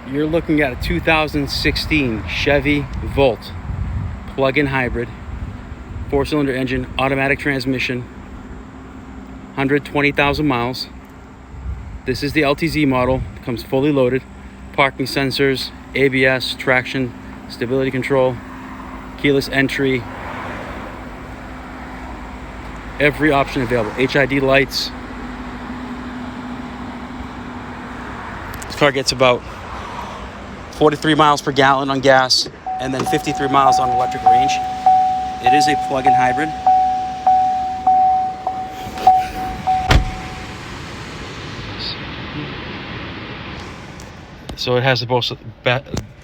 You're looking at a 2016 Chevy Volt plug-in hybrid, 4-cylinder engine, automatic transmission, 120,000 miles. This is the LTZ model. It comes fully loaded, parking sensors, ABS, traction, stability control, keyless entry, every option available. HID lights. This car gets about 43 miles per gallon on gas and then 53 miles on electric range. It is a plug-in hybrid. So it has the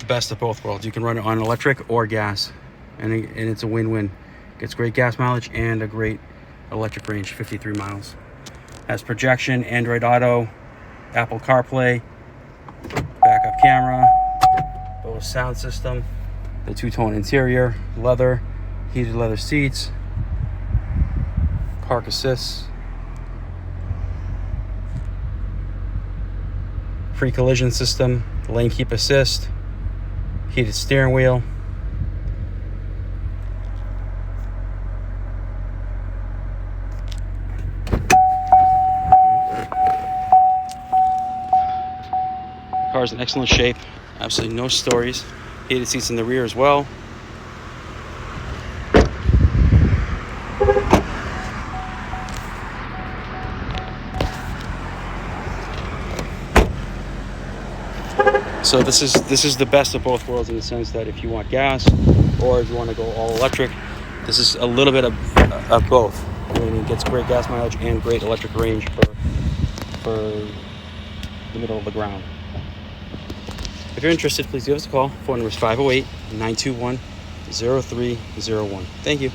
best of both worlds. You can run it on electric or gas, and it's a win-win. Gets great gas mileage and a great electric range, 53 miles. Has projection, Android Auto, Apple CarPlay, backup camera, Bose sound system, the two-tone interior, leather, heated leather seats, park assist, pre-collision system, lane keep assist, heated steering wheel, the car is in excellent shape, absolutely no stories. Heated seats in the rear as well. So this is the best of both worlds in the sense that if you want gas or if you want to go all electric, this is a little bit of both. I mean, it gets great gas mileage and great electric range for the middle of the ground. If you're interested, please give us a call. Phone number is 508-921-0301. Thank you.